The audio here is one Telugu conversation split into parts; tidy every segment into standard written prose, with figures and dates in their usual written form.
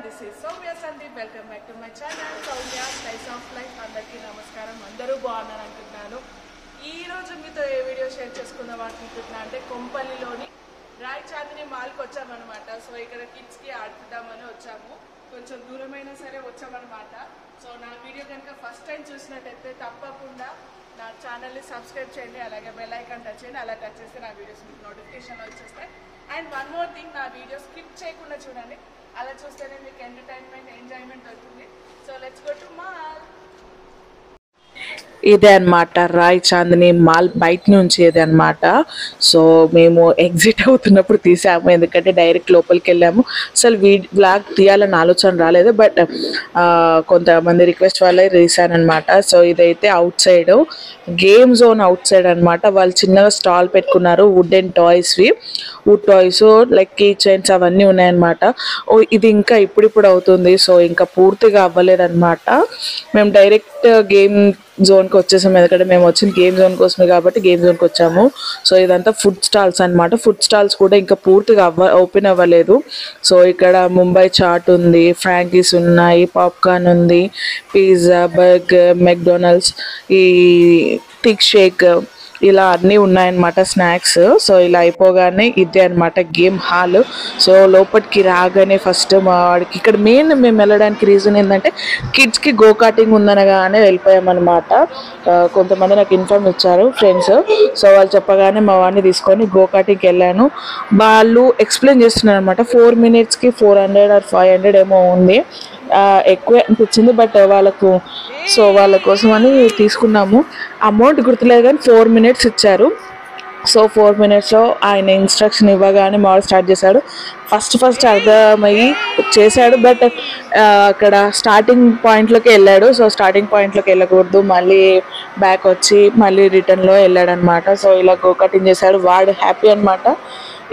This is Soumya Sandeep. Welcome back to my channel Soumya slice of life. అందరికీ నమస్కారం. అందరూ బాగున్నారు అనుకుంటున్నాను. ఈ రోజు మీతో ఏ వీడియో షేర్ చేసుకుందాం అనుకుంటున్నా అంటే కొంపల్లిలోని రాయ్ చాందిని మాల్కి వచ్చామన్నమాట. సో ఇక్కడ కిడ్స్కి ఆడుకుందామని వచ్చాము. కొంచెం దూరమైనా సరే వచ్చామన్నమాట. సో నా వీడియో కనుక ఫస్ట్ టైం చూసినట్టయితే తప్పకుండా నా ఛానల్ని సబ్స్క్రైబ్ చేయండి, అలాగే బెల్ ఐకాన్ టచ్ చేయండి. అలా టచ్ చేస్తే నా వీడియోస్ మీకు నోటిఫికేషన్ వచ్చేస్తాయి. అండ్ వన్ మోర్ థింగ్, నా వీడియో స్కిప్ చేయకుండా చూడండి. అలా చూస్తేనే మీకు ఎంటర్టైన్మెంట్ ఎంజాయ్మెంట్ అవుతుంది. So let's go to mall. ఇదే అనమాట రాయ్ చాందిని మాల్ బయట నుంచి. ఇదే అనమాట. సో మేము ఎగ్జిట్ అవుతున్నప్పుడు తీసాము, ఎందుకంటే డైరెక్ట్ లోపలికి వెళ్ళాము. అసలు బ్లాగ్ తీయాలని ఆలోచన రాలేదు, బట్ కొంతమంది రిక్వెస్ట్ వల్ల తీసానమాట. సో ఇదైతే outside game zone outside అనమాట. వాళ్ళు చిన్నగా స్టాల్ పెట్టుకున్నారు, వుడెన్ టాయ్స్వి. Wood toys like key chains అవన్నీ ఉన్నాయన్నమాట. ఇది ఇంకా ఇప్పుడిప్పుడు అవుతుంది, సో ఇంకా పూర్తిగా అవ్వలేదన్నమాట. మేము డైరెక్ట్ గేమ్ జోన్కి వచ్చేసాము, ఎందుకంటే మేము వచ్చిన గేమ్ జోన్ కోసమే కాబట్టి గేమ్ జోన్కి వచ్చాము. సో ఇదంతా ఫుడ్ స్టాల్స్ అనమాట. ఫుడ్ స్టాల్స్ కూడా ఇంకా పూర్తిగా ఓపెన్ అవ్వలేదు. సో ఇక్కడ ముంబై చాట్ ఉంది, ఫ్రాంకీస్ ఉన్నాయి, పాప్కార్న్ ఉంది, పిజ్జా, బర్గర్, మెక్డొనాల్డ్స్, ఈ థిక్ షేక్, ఇలా అన్నీ ఉన్నాయన్నమాట స్నాక్స్. సో ఇలా అయిపోగానే ఇదే అనమాట గేమ్ హాల్. సో లోపలికి రాగానే ఫస్ట్ మా వాడికి ఇక్కడ మెయిన్ మేము వెళ్ళడానికి రీజన్ ఏంటంటే కిడ్స్కి గో కార్టింగ్ ఉందనగానే వెళ్ళిపోయామన్నమాట. కొంతమంది నాకు ఇన్ఫార్మ్ ఇచ్చారు ఫ్రెండ్స్. సో వాళ్ళు చెప్పగానే మా వాడిని తీసుకొని గో కార్టింగ్కి వెళ్ళాను. వాళ్ళు ఎక్స్ప్లెయిన్ చేస్తున్నారు అనమాట. 4 minutesకి 400 or 500 ఏమో ఉంది. ఎక్కువ అనిపించింది, బట్ వాళ్ళకు సో వాళ్ళ కోసం అని తీసుకున్నాము. అమౌంట్ గుర్తులేదు కానీ 4 minutes ఇచ్చారు. సో 4 minutesలో ఆయన ఇన్స్ట్రక్షన్ ఇవ్వగానే మావాడు స్టార్ట్ చేశాడు. ఫస్ట్ అర్థమయ్యి చేశాడు, బట్ అక్కడ స్టార్టింగ్ పాయింట్లోకి వెళ్ళాడు. సో స్టార్టింగ్ పాయింట్లోకి వెళ్ళకూడదు, మళ్ళీ బ్యాక్ వచ్చి మళ్ళీ రిటర్న్లో వెళ్ళాడనమాట. సో ఇలా గో కటింగ్ చేశాడు. వాడు హ్యాపీ అనమాట,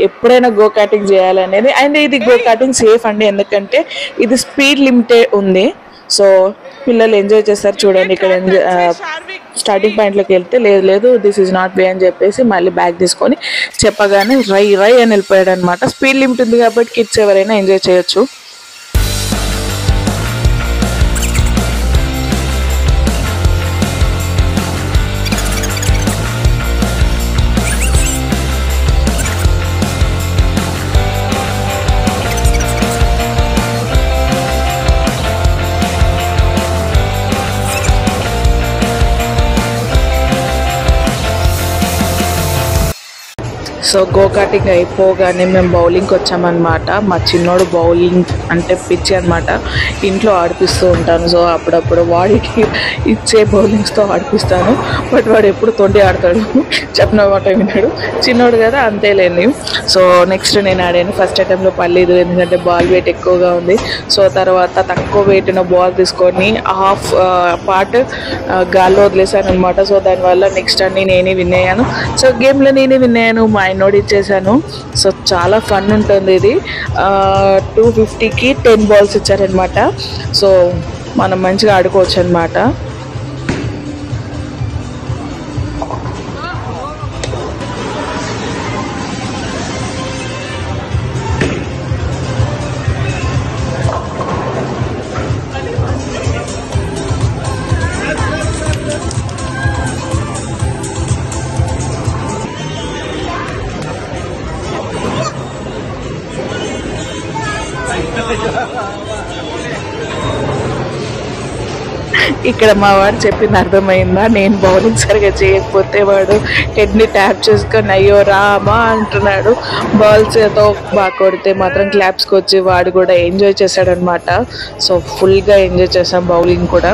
ఎప్పుడైనా గో కార్టింగ్ చేయాలనేది. అండ్ ఇది గో కార్టింగ్ సేఫ్ అండి, ఎందుకంటే ఇది స్పీడ్ లిమిటెడ్ ఉంది. సో పిల్లలు ఎంజాయ్ చేస్తారు చూడండి. ఇక్కడ స్టార్టింగ్ పాయింట్లోకి వెళ్తే లేదు దిస్ ఈజ్ నాట్ వే అని చెప్పేసి మళ్ళీ బ్యాగ్ తీసుకొని చెప్పగానే రై అని వెళ్ళిపోయాడు అనమాట. స్పీడ్ లిమిట్ ఉంది కాబట్టి కిడ్స్ ఎవరైనా ఎంజాయ్ చేయొచ్చు. సో గో కార్టింగ్ అయిపోగానే మేము బౌలింగ్కి వచ్చామన్నమాట. మా చిన్నోడు బౌలింగ్ అంటే పిచ్చి అనమాట, ఇంట్లో ఆడిపిస్తూ ఉంటాను. సో అప్పుడప్పుడు వాడికి ఇచ్చే బౌలింగ్స్తో ఆడిపిస్తాను, బట్ వాడు ఎప్పుడు తొండి ఆడతాడు, చెప్పిన మాట విన్నాడు. చిన్నోడు కదా, అంతేలేండి. సో నెక్స్ట్ నేను ఆడాను. ఫస్ట్ అటెంప్ట్లో పర్లేదు, ఎందుకంటే బాల్ వెయిట్ ఎక్కువగా ఉంది. సో తర్వాత తక్కువ వెయిట్ ఉన్న బాల్ తీసుకొని హాఫ్ పార్ట్ గాల్లో వదిలేసాను అనమాట. సో దానివల్ల నెక్స్ట్ అన్ని నేనే విన్ అయ్యాను. సో గేమ్లో నేనే విన్ అయ్యాను, మా నోట్ ఇచ్చేసాను. సో చాలా ఫన్ ఉంటుంది ఇది. 250కి 10 balls ఇచ్చారనమాట. సో మనం మంచిగా ఆడుకోవచ్చు అనమాట. ఇక్కడ మా వాడు చెప్పింది అర్థమైందా? నేను బౌలింగ్ సరిగా చేయకపోతే వాడు హెడ్ని ట్యాప్ చేసుకొని అయ్యో రామా అంటున్నాడు. బాల్స్తో బాగా కొడితే మాత్రం క్లాప్స్కి వచ్చి వాడు కూడా ఎంజాయ్ చేశాడనమాట. సో ఫుల్గా ఎంజాయ్ చేసాం బౌలింగ్ కూడా.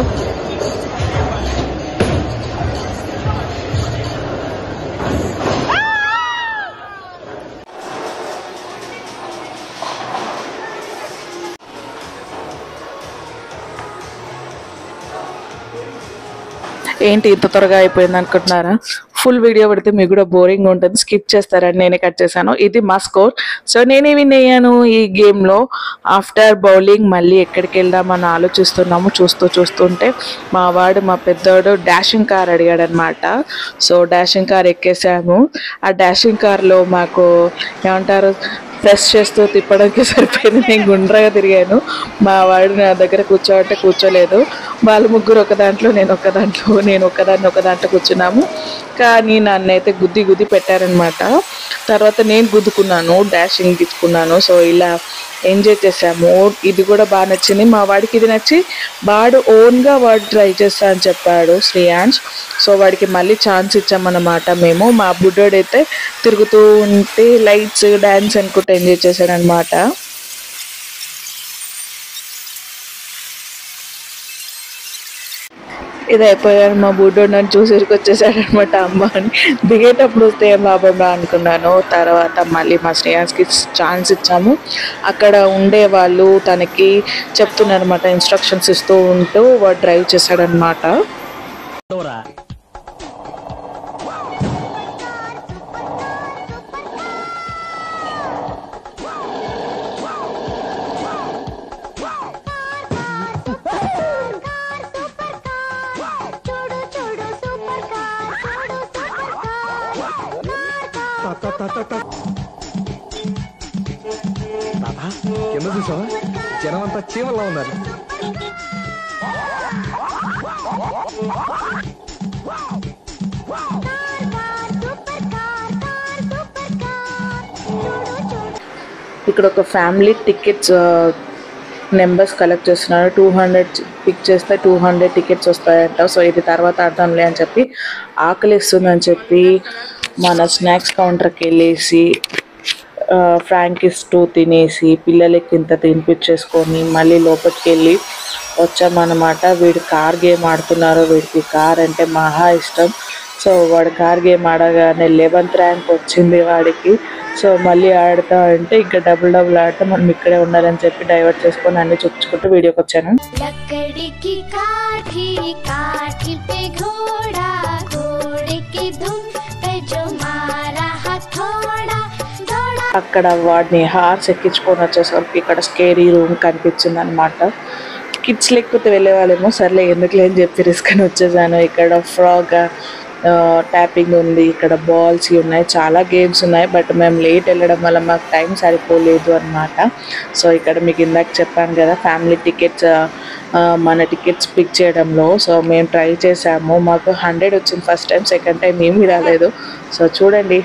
ఏంటి ఇంత త్వరగా అయిపోయింది అనుకుంటున్నారా? ఫుల్ వీడియో పెడితే మీకు కూడా బోరింగ్ ఉంటుంది, స్కిప్ చేస్తారని నేనే కట్ చేశాను. ఇది మా స్కోర్. సో నేనే విన్ అయ్యాను ఈ గేమ్లో. ఆఫ్టర్ బౌలింగ్ మళ్ళీ ఎక్కడికి వెళ్దామని ఆలోచిస్తున్నాము. చూస్తుంటే మా పెద్దవాడు డాషింగ్ కార్ అడిగాడు అనమాట. సో డాషింగ్ కార్ ఎక్కేసాము. ఆ డాషింగ్ కార్లో మాకు ఏమంటారు ప్రెస్ చేస్తూ తిప్పడానికి సరిపోయింది. నేను గుండ్రగా తిరిగాను. మా వాడు నా దగ్గర కూర్చోబట్టే కూర్చోలేదు. వాళ్ళు ముగ్గురు ఒక దాంట్లో, నేను ఒక దాంట్లో కూర్చున్నాము. కానీ నన్నైతే గుద్ది గుద్ది పెట్టారనమాట. తర్వాత నేను గుద్దుకున్నాను, డాషింగ్ తీసుకున్నాను. సో ఇలా ఎంజాయ్ చేసాము. ఇది కూడా బాగా నచ్చింది. మా వాడికి ఇది నచ్చి ఓన్గా వాడు ట్రై చేస్తా అని చెప్పాడు, శ్రేయాంష్. సో వాడికి మళ్ళీ ఛాన్స్ ఇచ్చామన్నమాట మేము. మా బుడ్డోడైతే తిరుగుతూ ఉంటే లైట్స్ డ్యాన్స్ అనుకుంటే ఎంజాయ్ చేశాడనమాట. ఇది అయిపోయాను. మా బుడ్డోడు నన్ను చూసి వచ్చేసాడనమాట. అమ్మ అని దిగేటప్పుడు వస్తే ఏం లాభం అనుకున్నాను. తర్వాత మళ్ళీ మా శ్రేయాన్స్కి ఛాన్స్ ఇచ్చాము. అక్కడ ఉండే వాళ్ళు తనకి చెప్తున్నారు అనమాట, ఇన్స్ట్రక్షన్స్ ఇస్తూ ఉంటూ వాడు డ్రైవ్ చేశాడనమాట. కింద చూసావా, జనం అంతా చీమల్లా ఉన్నారు. ఇక్కడ ఒక ఫ్యామిలీ టికెట్స్ నెంబర్స్ కలెక్ట్ చేస్తున్నారు. 200 పిక్ చేస్తే 200 టికెట్స్ వస్తాయంట. సో ఇది తర్వాత ఆడదాంలే అని చెప్పి, ఆకలిస్తుందని చెప్పి మన స్నాక్స్ కౌంటర్కి వెళ్ళేసి ఫ్రాంకీస్ 2 తినేసి పిల్లలకి ఇంత తినిపించేసుకొని మళ్ళీ లోపలికి వెళ్ళి వచ్చామన్నమాట. వీడు కార్ గేమ్ ఆడుతున్నారు. వీడికి కార్ అంటే మహా ఇష్టం. సో వాడు కార్ గేమ్ ఆడగానే 11th ర్యాంక్ వచ్చింది వాడికి. సో మళ్ళీ ఆడుతా అంటే ఇంకా డబుల్ ఆడితే మనం ఇక్కడే ఉండాలని చెప్పి డైవర్ట్ చేసుకొని అన్ని చూపించుకుంటూ వీడియోకి వచ్చాను. అక్కడ వాడిని హార్స్ ఎక్కించుకొని వచ్చేసరికి ఇక్కడ స్కేరీ రూమ్ కనిపించింది అనమాట. కిడ్స్ లేకపోతే వెళ్ళే వాళ్ళేమో, సర్లే ఎందుకులే అని చెప్పి రిస్క్ అని వచ్చేసాను. ఇక్కడ ఫ్రాగ్ ట్యాపింగ్ ఉంది, ఇక్కడ బాల్స్ ఉన్నాయి, చాలా గేమ్స్ ఉన్నాయి. బట్ మేము లేట్ వెళ్ళడం వల్ల మాకు టైం సరిపోలేదు అనమాట. సో ఇక్కడ మీకు ఇందాక చెప్పాను కదా, ఫ్యామిలీ టికెట్స్ మన టికెట్స్ పిక్ చేయడంలో. సో మేము ట్రై చేసాము. మాకు 100 వచ్చింది ఫస్ట్ టైం, సెకండ్ టైం ఏమీ రాలేదు. సో చూడండి.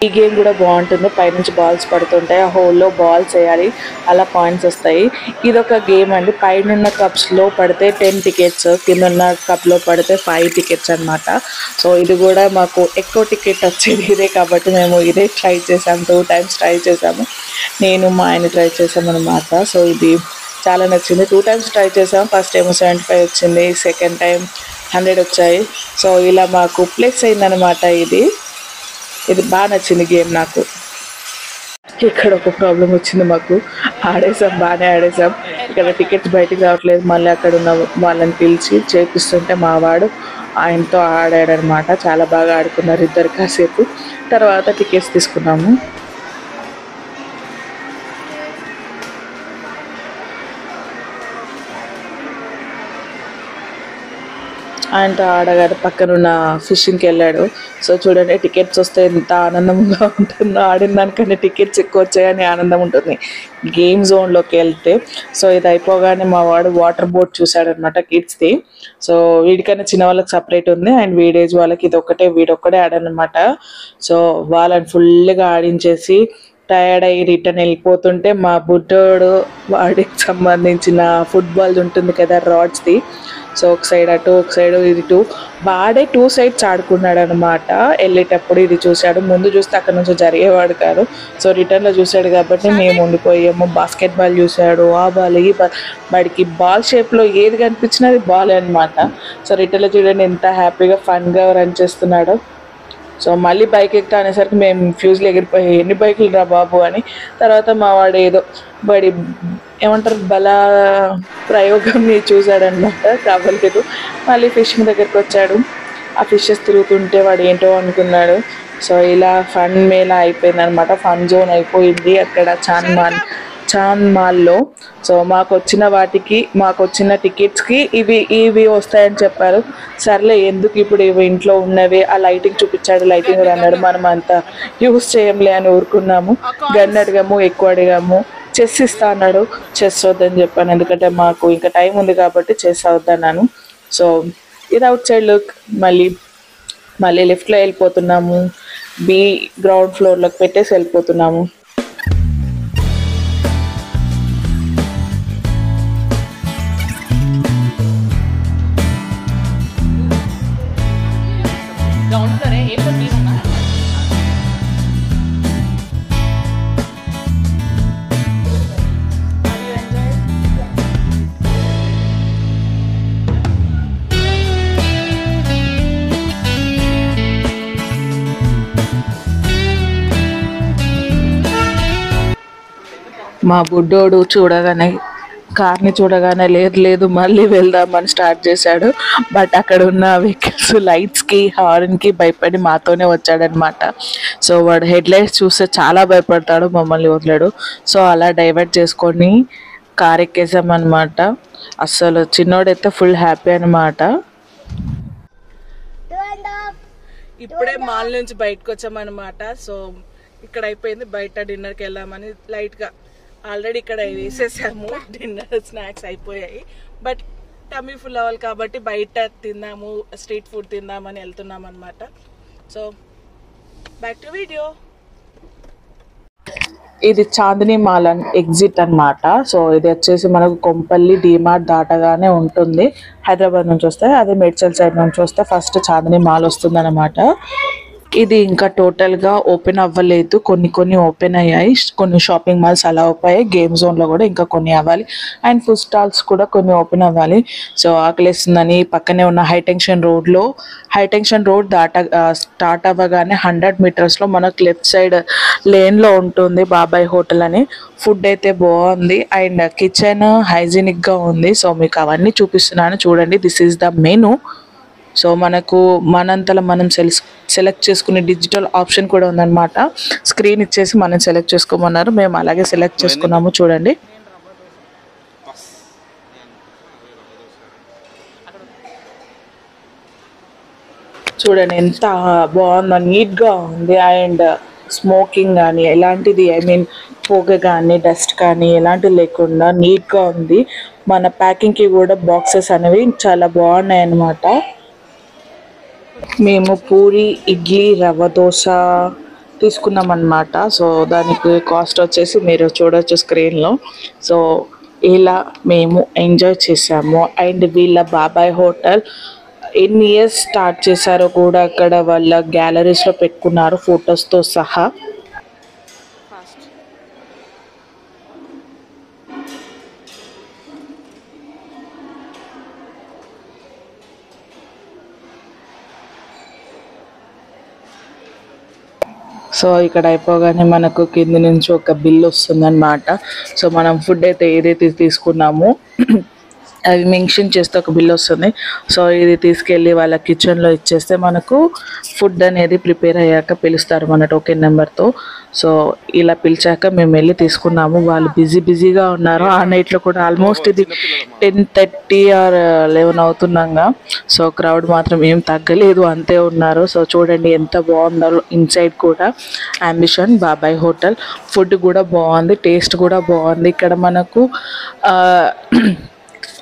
ఈ గేమ్ కూడా బాగుంటుంది. పైనుంచి బాల్స్ పడుతుంటాయి, ఆ హోల్లో బాల్స్ వేయాలి, అలా పాయింట్స్ వస్తాయి. ఇదొక గేమ్ అండి. పైన కప్స్లో పడితే 10 టికెట్స్, కింద కప్లో పడితే 5 టికెట్స్ అనమాట. సో ఇది కూడా మాకు ఎక్కువ టికెట్ వచ్చేది ఇదే కాబట్టి మేము ఇదే ట్రై చేసాము. 2 టైమ్స్ ట్రై చేసాము. నేను మా ఆయన ట్రై చేసామన్నమాట. సో ఇది చాలా నచ్చింది. 2 టైమ్స్ ట్రై చేసాము. ఫస్ట్ టైం 75 వచ్చింది, సెకండ్ టైం 100 వచ్చాయి. సో ఇలా మాకు ప్లస్ అయిందనమాట. ఇది బాగా నచ్చింది గేమ్ నాకు. ఇక్కడ ఒక ప్రాబ్లం వచ్చింది మాకు. బాగానే ఆడేసాం. ఇక్కడ టికెట్స్ బయటికి రావట్లేదు. మళ్ళీ అక్కడ ఉన్న వాళ్ళని పిలిచి చేపిస్తుంటే మా వాడు ఆయనతో ఆడాడనమాట. చాలా బాగా ఆడుకున్నారు ఇద్దరు కాసేపు. తర్వాత టికెట్స్ తీసుకున్నాము. ఆయనతో ఆడగానే పక్కనున్న ఫిషింగ్కి వెళ్ళాడు. సో చూడండి, టికెట్స్ వస్తే ఎంత ఆనందంగా ఉంటుందో. ఆడిన దానికన్నా టికెట్స్ ఎక్కువ వచ్చాయని ఆనందం ఉంటుంది గేమ్ జోన్లోకి వెళ్తే. సో ఇది అయిపోగానే మా వాడు వాటర్ బోట్ చూశాడనమాట కిడ్స్ది. సో వీడికన్నా చిన్న వాళ్ళకి సపరేట్ ఉంది, అండ్ వీడేజ్ వాళ్ళకి వీడొక్కడే ఆడనమాట. సో వాళ్ళని ఫుల్గా ఆడించేసి టైర్డ్ అయ్యి రిటర్న్ వెళ్ళిపోతుంటే మా బుడ్డోడు వాడికి సంబంధించిన ఫుట్బాల్ ఉంటుంది కదా, రాడ్స్ది. సో ఒక సైడ్ అటు, ఒక సైడ్ ఇటు, వాడే 2 సైడ్స్ ఆడుకున్నాడు అనమాట. వెళ్ళేటప్పుడు ఇది చూశాడు. ముందు చూస్తే అక్కడ నుంచి జరిగేవాడు కాదు. సో రిటర్న్లో చూశాడు కాబట్టి మేము ఉండిపోయాము. బాస్కెట్ బాల్ చూశాడు, ఆ బాల్, ఈ బాల్. వాడికి బాల్ షేప్లో ఏది కనిపించినా అది బాల్ అనమాట. సో రిటర్న్లో చూడండి ఎంత హ్యాపీగా ఫన్గా రన్ చేస్తున్నాడో. సో మళ్ళీ బైక్ ఎక్కుతా అనేసరికి మేము ఫ్యూజ్లు ఎగిరిపోయి ఎన్ని బైకులు రా బాబు అని. తర్వాత మా వాడు ఏదో బడి ఏమంటారు బల ప్రయోగంని చూశాడనమాట, కావలేదు. మళ్ళీ ఫిషింగ్ దగ్గరికి వచ్చాడు. ఆ ఫిషెస్ తిరుగుతుంటే వాడు ఏంటో అనుకున్నాడు. సో ఇలా ఫన్ మేళా అయిపోయింది అనమాట, ఫన్ జోన్ అయిపోయింది అక్కడ చాంద్ మాల్లో. సో మాకు వచ్చిన టికెట్స్కి ఇవి వస్తాయని చెప్పారు. సర్లే ఎందుకు ఇప్పుడు ఇవి ఇంట్లో ఉన్నవి, ఆ లైటింగ్ చూపించాడు, లైటింగ్ అన్నాడు, మనం అంతా యూస్ చేయంలే అని ఊరుకున్నాము. గన్ అడిగాము, ఎక్కువ అడిగాము. చెస్ ఇస్తా అన్నాడు, చెస్ వద్దని చెప్పాను, ఎందుకంటే మాకు ఇంకా టైం ఉంది కాబట్టి చెస్ వద్దన్నాను. సో ఇది అవుట్ సైడ్ లుక్. మళ్ళీ లిఫ్ట్లో వెళ్ళిపోతున్నాము, గ్రౌండ్ ఫ్లోర్లోకి పెట్టేసి వెళ్ళిపోతున్నాము. మా బుడ్డోడు కార్ని చూడగానే లేదు మళ్ళీ వెళ్దామని స్టార్ట్ చేశాడు. బట్ అక్కడ ఉన్న వెహికల్స్ లైట్స్కి హార్న్కి భయపడి మాతోనే వచ్చాడనమాట. సో వాడు హెడ్ లైట్స్ చూస్తే చాలా భయపడతాడు, మమ్మల్ని వదిలాడు. సో అలా డైవర్ట్ చేసుకొని కార్ ఎక్కేసామన్నమాట. అస్సలు చిన్నోడైతే ఫుల్ హ్యాపీ అనమాట. ఇప్పుడే మాల్ నుంచి బయటకు వచ్చామన్నమాట. సో ఇక్కడ అయిపోయింది, బయట డిన్నర్కి వెళ్దామని లైట్గా ఆల్రెడీ ఇక్కడ వేసేసాము, డిన్నర్ స్నాక్స్ అయిపోయాయి. బట్ టమ్మీ ఫుల్ అవ్వాలి కాబట్టి బయట తిందాము, స్ట్రీట్ ఫుడ్ తిందామని వెళ్తున్నాం అనమాట. So back to video. ఇది చాందిని మాల్ ఎగ్జిట్ అనమాట. సో ఇది వచ్చేసి మనకు కొంపల్లి డిమార్ట్ దాటగానే ఉంటుంది. హైదరాబాద్ నుంచి వస్తే, అదే మేడ్చల్ సైడ్ నుంచి వస్తే ఫస్ట్ చాందిని మాల్ వస్తుంది అనమాట. ఇది ఇంకా టోటల్గా ఓపెన్ అవ్వలేదు, కొన్ని ఓపెన్ అయ్యాయి, కొన్ని షాపింగ్ మాల్స్ అలా అయిపోయాయి. గేమ్ జోన్లో కూడా ఇంకా కొన్ని అవ్వాలి, అండ్ ఫుడ్ స్టాల్స్ కూడా కొన్ని ఓపెన్ అవ్వాలి. సో ఆకలిస్తుందని పక్కనే ఉన్న హైటెన్షన్ రోడ్ స్టార్ట్ అవ్వగానే 100 మీటర్స్లో మనకు లెఫ్ట్ సైడ్ లేన్లో ఉంటుంది బాబాయ్ హోటల్ అని. ఫుడ్ అయితే బాగుంది, అండ్ కిచెన్ హైజీనిక్గా ఉంది. సో మీకు అవన్నీ చూపిస్తున్నాను చూడండి. This is the menu. So మనంతలో మనం సెలెక్ట్ చేసుకునే డిజిటల్ ఆప్షన్ కూడా ఉందన్నమాట. స్క్రీన్ ఇచ్చేసి మనం సెలెక్ట్ చేసుకోమన్నారు, మేము అలాగే సెలెక్ట్ చేసుకున్నాము. చూడండి ఎంత బాగుందో, నీట్గా ఉంది. అండ్ స్మోకింగ్ కానీ ఎలాంటిది పొగ కానీ డస్ట్ కానీ ఎలాంటివి లేకుండా నీట్గా ఉంది. మన ప్యాకింగ్కి కూడా బాక్సెస్ అనేవి చాలా బాగున్నాయి అన్నమాట. మేము పూరి, ఇడ్లీ, రవ్వ దోశ తీసుకున్నాం అన్నమాట. సో దానికి కాస్ట్ వచ్చేసి మీరు చూడవచ్చు స్క్రీన్లో. సో ఇలా మేము ఎంజాయ్ చేసాము. అండ్ వీళ్ళ బాబాయ్ హోటల్ ఎన్ని ఇయర్స్ స్టార్ట్ చేశారో కూడా అక్కడ వాళ్ళ గ్యాలరీస్లో పెట్టుకున్నారు ఫొటోస్తో సహా. సో ఇక్కడ అయిపోగానే మనకు కింది నుంచి ఒక బిల్ వస్తుందన్నమాట. సో మనం ఫుడ్ అయితే ఏదైతే తీసుకున్నామో అవి మెన్షన్ చేస్తే ఒక బిల్ వస్తుంది. సో ఇది తీసుకెళ్ళి వాళ్ళ కిచెన్లో ఇచ్చేస్తే మనకు ఫుడ్ అనేది ప్రిపేర్ అయ్యాక పిలుస్తారు మన టోకెన్ నెంబర్తో. సో ఇలా పిలిచాక మేము వెళ్ళి తీసుకున్నాము. వాళ్ళు బిజీగా ఉన్నారు. ఆ నైట్లో కూడా ఆల్మోస్ట్ ఇది 10:30 or 11 అవుతున్నాగా. సో క్రౌడ్ మాత్రం ఏం తగ్గలేదు, అంతే ఉన్నారు. సో చూడండి ఎంత బాగుందో ఇన్సైడ్ కూడా. అంబిషన్ బాబాయ్ హోటల్. ఫుడ్ కూడా బాగుంది, టేస్ట్ కూడా బాగుంది. ఇక్కడ మనకు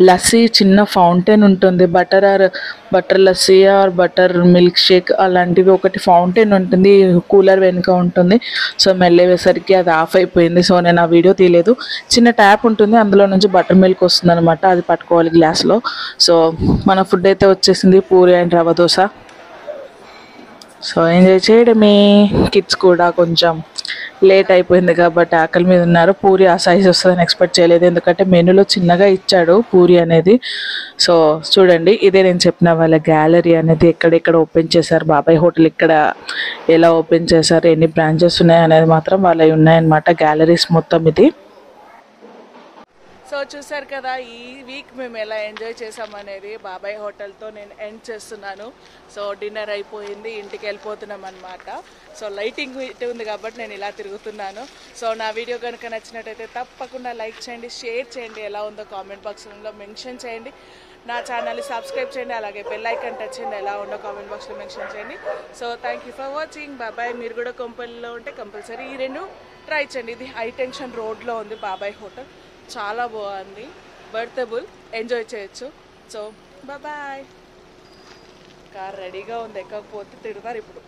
లస్సీ చిన్న ఫౌంటైన్ ఉంటుంది, butter lassi are butter milk shake అలాంటివి ఒకటి ఫౌంటైన్ ఉంటుంది, కూలర్ వెనుక ఉంటుంది. సో మెల్లవేసరికి అది ఆఫ్ అయిపోయింది. సో నేను ఆ వీడియో తీయలేదు. చిన్న ట్యాప్ ఉంటుంది, అందులో నుంచి బటర్ మిల్క్ వస్తుంది అనమాట, అది పట్టుకోవాలి గ్లాస్లో. సో మన ఫుడ్ అయితే వచ్చేసింది, puri and rava dosa. So enjoy చేయడమే. కిడ్స్ కూడా కొంచెం లేట్ అయిపోయింది కాబట్టి ఆకలి మీద ఉన్నారు. పూరి ఆ సైజ్ వస్తుందని ఎక్స్పెక్ట్ చేయలేదు, ఎందుకంటే మెనూలో చిన్నగా ఇచ్చాడు పూరి అనేది. సో చూడండి, ఇదే నేను చెప్పిన వాళ్ళ గ్యాలరీ అనేది ఎక్కడెక్కడ ఓపెన్ చేశారు, బాబాయ్ హోటల్ ఇక్కడ ఎలా ఓపెన్ చేశారు, ఎన్ని బ్రాంచెస్ ఉన్నాయి అనేది మాత్రం వాళ్ళవి ఉన్నాయన్నమాట, గ్యాలరీస్ మొత్తం ఇది. సో చూసారు కదా, ఈ వీక్ మేము ఎలా ఎంజాయ్ చేసామనేది బాబాయ్ హోటల్తో నేను ఎండ్ చేస్తున్నాను. సో డిన్నర్ అయిపోయింది, ఇంటికి వెళ్ళిపోతున్నాం అనమాట. సో లైటింగ్ ఇటు ఉంది కాబట్టి నేను ఇలా తిరుగుతున్నాను. సో నా వీడియో కనుక నచ్చినట్టయితే తప్పకుండా లైక్ చేయండి, షేర్ చేయండి, ఎలా ఉందో కామెంట్ బాక్స్లో మెన్షన్ చేయండి. నా ఛానల్ని సబ్స్క్రైబ్ చేయండి, అలాగే బెల్ ఐకాన్ టచ్ చేయండి, ఎలా ఉందో కామెంట్ బాక్స్లో మెన్షన్ చేయండి. So thank you for watching, బాబాయ్. మీరు కూడా కొంపల్లిలో ఉంటే కంపల్సరీ ఈ రెండు ట్రై చేయండి. ఇది హై టెన్షన్ రోడ్లో ఉంది బాబాయ్ హోటల్, చాలా బాగుంది, బర్తబుల్, ఎంజాయ్ చేయొచ్చు. So bye. కార్ రెడీగా ఉంది, ఎక్కకపోతే తిడతారు ఇప్పుడు.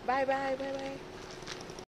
Bye bye bye bye.